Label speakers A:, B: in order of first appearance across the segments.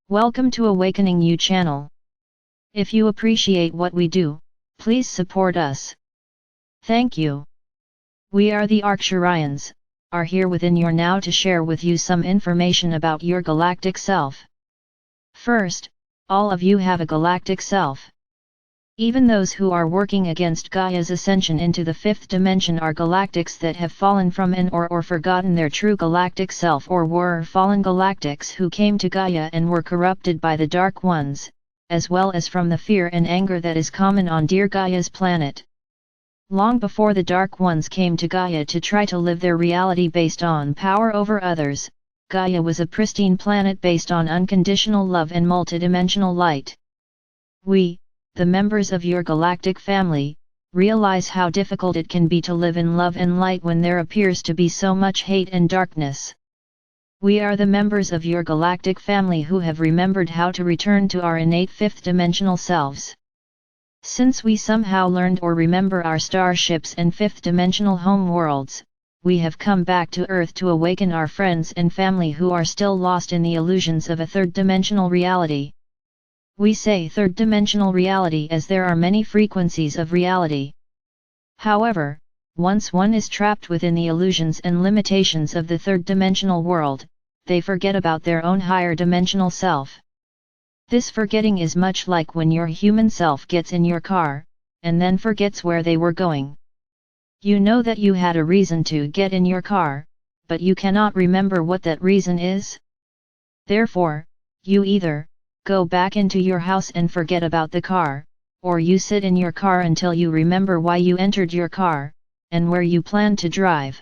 A: Welcome to AwakeningYOU channel. If you appreciate what we do, please support us. Thank you. We are the Arcturians, are here within your now to share with you some information about your galactic self. First, all of you have a galactic self. Even those who are working against Gaia's ascension into the fifth dimension are galactics that have fallen from or forgotten their true galactic self, or were fallen galactics who came to Gaia and were corrupted by the Dark Ones, as well as from the fear and anger that is common on dear Gaia's planet. Long before the Dark Ones came to Gaia to try to live their reality based on power over others, Gaia was a pristine planet based on unconditional love and multidimensional light. We, the members of your galactic family, realize how difficult it can be to live in love and light when there appears to be so much hate and darkness. We are the members of your galactic family who have remembered how to return to our innate fifth-dimensional selves. Since we somehow learned or remember our starships and fifth-dimensional home worlds, we have come back to Earth to awaken our friends and family who are still lost in the illusions of a third-dimensional reality. We say third-dimensional reality as there are many frequencies of reality. However, once one is trapped within the illusions and limitations of the third-dimensional world, they forget about their own higher dimensional self. This forgetting is much like when your human self gets in your car, and then forgets where they were going. You know that you had a reason to get in your car, but you cannot remember what that reason is. Therefore, you either go back into your house and forget about the car, or you sit in your car until you remember why you entered your car, and where you plan to drive.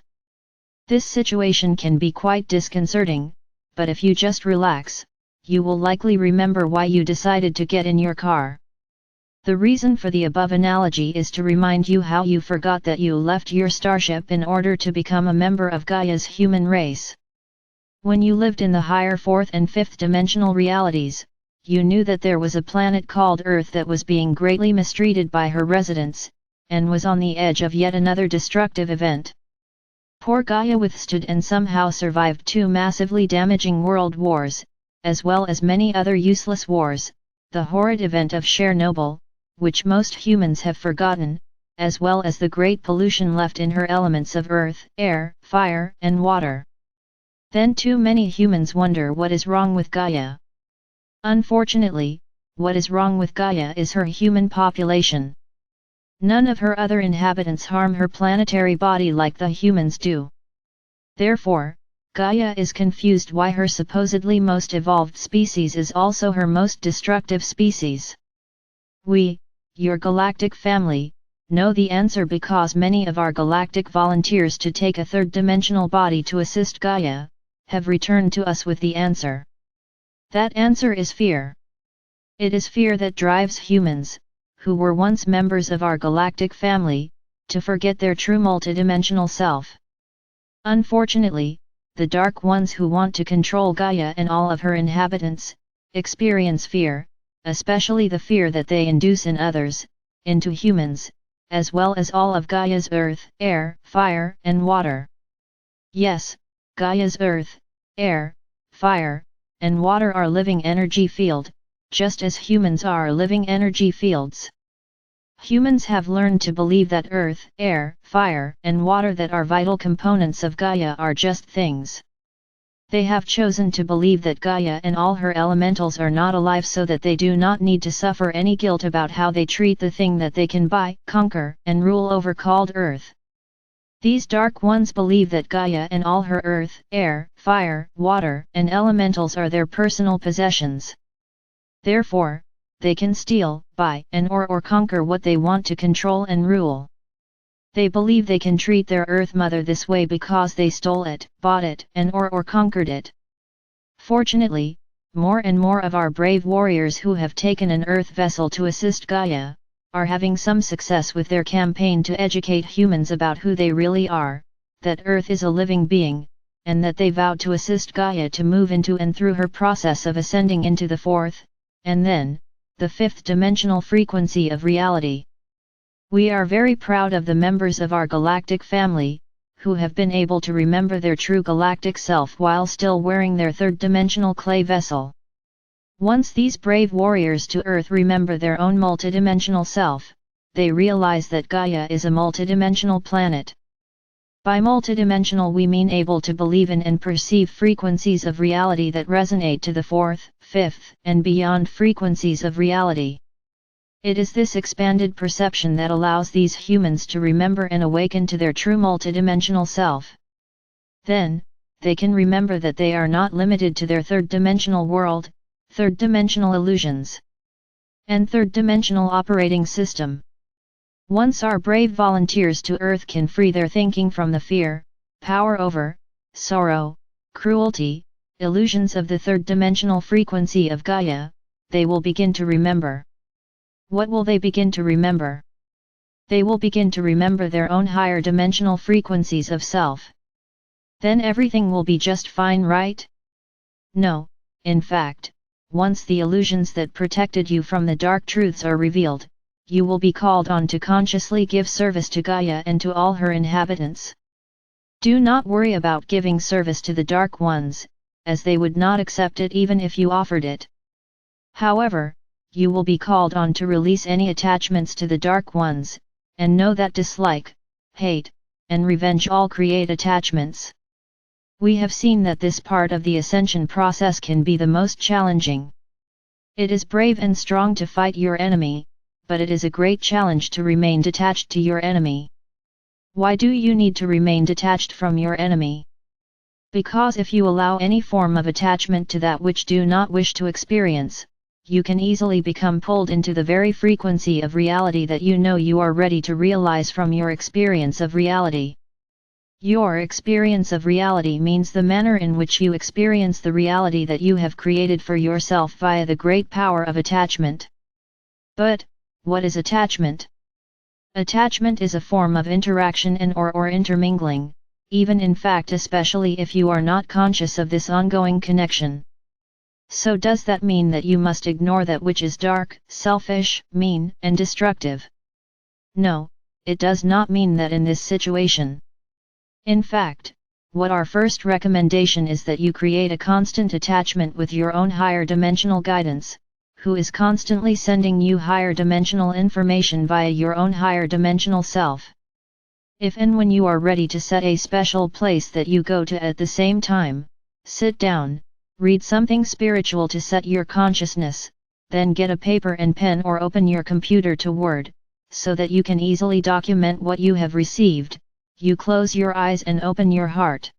A: This situation can be quite disconcerting, but if you just relax, you will likely remember why you decided to get in your car. The reason for the above analogy is to remind you how you forgot that you left your starship in order to become a member of Gaia's human race. When you lived in the higher fourth and fifth dimensional realities, you knew that there was a planet called Earth that was being greatly mistreated by her residents, and was on the edge of yet another destructive event. Poor Gaia withstood and somehow survived 2 massively damaging world wars, as well as many other useless wars, the horrid event of Chernobyl, which most humans have forgotten, as well as the great pollution left in her elements of earth, air, fire, and water. Then too many humans wonder what is wrong with Gaia. Unfortunately, what is wrong with Gaia is her human population. None of her other inhabitants harm her planetary body like the humans do. Therefore, Gaia is confused why her supposedly most evolved species is also her most destructive species. We, your galactic family, know the answer because many of our galactic volunteers to take a third-dimensional body to assist Gaia, have returned to us with the answer. That answer is fear. It is fear that drives humans, who were once members of our galactic family, to forget their true multidimensional self. Unfortunately, the Dark Ones who want to control Gaia and all of her inhabitants, experience fear, especially the fear that they induce in others, into humans, as well as all of Gaia's earth, air, fire, and water. Yes, Gaia's earth, air, fire, and water are living energy field, just as humans are living energy fields. Humans have learned to believe that earth, air, fire, and water that are vital components of Gaia are just things. They have chosen to believe that Gaia and all her elementals are not alive so that they do not need to suffer any guilt about how they treat the thing that they can buy, conquer, and rule over called Earth. These Dark Ones believe that Gaia and all her earth, air, fire, water, and elementals are their personal possessions. Therefore, they can steal, buy, and or conquer what they want to control and rule. They believe they can treat their Earth Mother this way because they stole it, bought it, and or conquered it. Fortunately, more and more of our brave warriors who have taken an Earth vessel to assist Gaia, are having some success with their campaign to educate humans about who they really are, that Earth is a living being, and that they vowed to assist Gaia to move into and through her process of ascending into the fourth, and then, the fifth dimensional frequency of reality. We are very proud of the members of our galactic family, who have been able to remember their true galactic self while still wearing their third-dimensional clay vessel. Once these brave warriors to Earth remember their own multidimensional self, they realize that Gaia is a multidimensional planet. By multidimensional we mean able to believe in and perceive frequencies of reality that resonate to the fourth, fifth, and beyond frequencies of reality. It is this expanded perception that allows these humans to remember and awaken to their true multidimensional self. Then, they can remember that they are not limited to their third-dimensional world, third-dimensional illusions, and third-dimensional operating system. Once our brave volunteers to Earth can free their thinking from the fear, power over, sorrow, cruelty, illusions of the third-dimensional frequency of Gaia, they will begin to remember. What will they begin to remember? They will begin to remember their own higher dimensional frequencies of self. Then everything will be just fine, right? No, in fact, once the illusions that protected you from the dark truths are revealed, you will be called on to consciously give service to Gaia and to all her inhabitants. Do not worry about giving service to the Dark Ones, as they would not accept it even if you offered it. However, you will be called on to release any attachments to the Dark Ones, and know that dislike, hate, and revenge all create attachments. We have seen that this part of the ascension process can be the most challenging. It is brave and strong to fight your enemy, but it is a great challenge to remain detached to your enemy. Why do you need to remain detached from your enemy? Because if you allow any form of attachment to that which do not wish to experience, you can easily become pulled into the very frequency of reality that you know you are ready to realize from your experience of reality. Your experience of reality means the manner in which you experience the reality that you have created for yourself via the great power of attachment. But, what is attachment? Attachment is a form of interaction and or intermingling, even in fact especially if you are not conscious of this ongoing connection. So does that mean that you must ignore that which is dark, selfish, mean, and destructive? No, it does not mean that in this situation. In fact, what our first recommendation is that you create a constant attachment with your own higher dimensional guidance, who is constantly sending you higher dimensional information via your own higher dimensional self. If and when you are ready to set a special place that you go to at the same time, sit down, read something spiritual to set your consciousness, then get a paper and pen or open your computer to Word, so that you can easily document what you have received. You close your eyes and open your heart.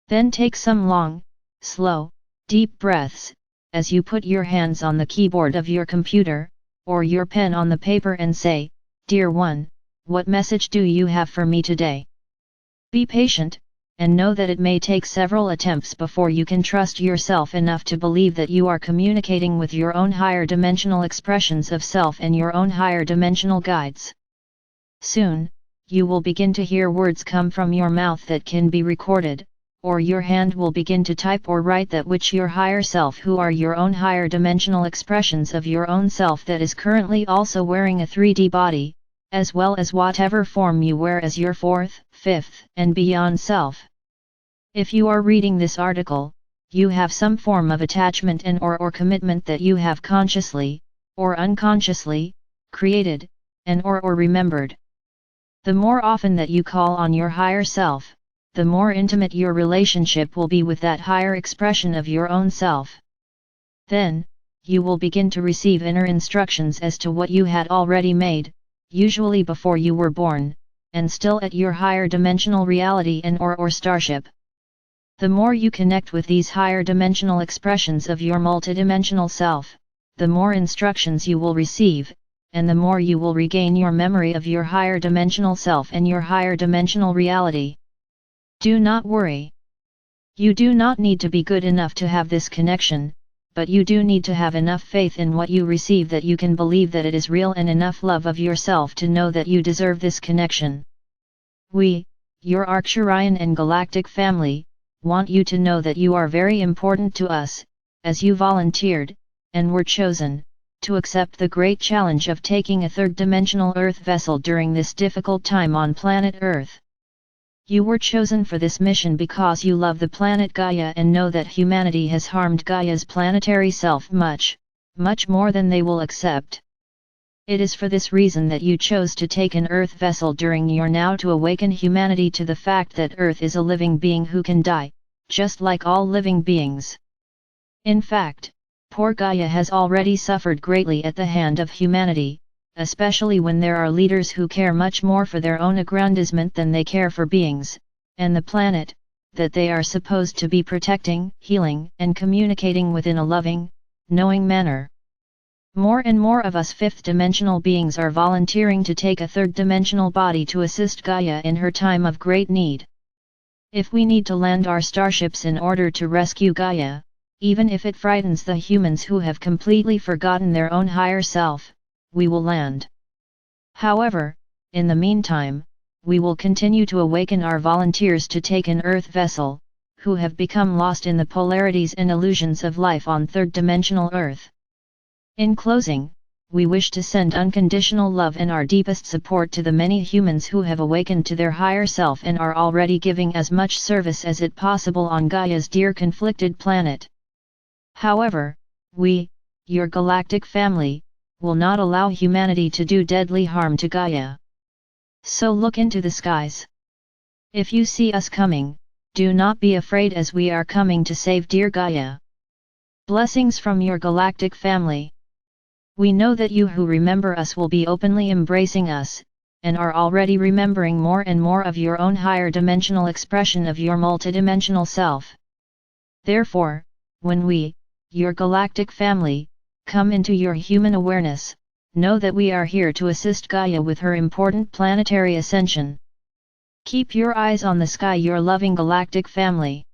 A: Then take some long, slow, deep breaths, as you put your hands on the keyboard of your computer, or your pen on the paper and say, "Dear One, what message do you have for me today?" Be patient, and know that it may take several attempts before you can trust yourself enough to believe that you are communicating with your own higher dimensional expressions of self and your own higher dimensional guides. Soon, you will begin to hear words come from your mouth that can be recorded, or your hand will begin to type or write that which your higher self, who are your own higher dimensional expressions of your own self that is currently also wearing a 3D body, as well as whatever form you wear as your fourth, fifth, and beyond self. If you are reading this article, you have some form of attachment and or commitment that you have consciously, or unconsciously, created, and or remembered. The more often that you call on your higher self, the more intimate your relationship will be with that higher expression of your own self. Then, you will begin to receive inner instructions as to what you had already made, usually before you were born, and still at your higher dimensional reality and or starship. The more you connect with these higher dimensional expressions of your multidimensional self, the more instructions you will receive, and the more you will regain your memory of your higher dimensional self and your higher dimensional reality. Do not worry. You do not need to be good enough to have this connection, but you do need to have enough faith in what you receive that you can believe that it is real and enough love of yourself to know that you deserve this connection. We, your Arcturian and galactic family, want you to know that you are very important to us, as you volunteered, and were chosen, to accept the great challenge of taking a third-dimensional Earth vessel during this difficult time on planet Earth. You were chosen for this mission because you love the planet Gaia and know that humanity has harmed Gaia's planetary self much, much more than they will accept. It is for this reason that you chose to take an Earth vessel during your now to awaken humanity to the fact that Earth is a living being who can die, just like all living beings. In fact, poor Gaia has already suffered greatly at the hand of humanity, especially when there are leaders who care much more for their own aggrandizement than they care for beings, and the planet, that they are supposed to be protecting, healing, and communicating with in a loving, knowing manner. More and more of us fifth-dimensional beings are volunteering to take a third-dimensional body to assist Gaia in her time of great need. If we need to land our starships in order to rescue Gaia, even if it frightens the humans who have completely forgotten their own higher self, we will land. However, in the meantime, we will continue to awaken our volunteers to take an Earth vessel, who have become lost in the polarities and illusions of life on third-dimensional Earth. In closing, we wish to send unconditional love and our deepest support to the many humans who have awakened to their higher self and are already giving as much service as it possible on Gaia's dear conflicted planet. However, we, your galactic family, will not allow humanity to do deadly harm to Gaia. So look into the skies. If you see us coming, do not be afraid as we are coming to save dear Gaia. Blessings from your galactic family. We know that you who remember us will be openly embracing us, and are already remembering more and more of your own higher dimensional expression of your multidimensional self. Therefore, when we, your galactic family, come into your human awareness, know that we are here to assist Gaia with her important planetary ascension. Keep your eyes on the sky, your loving galactic family.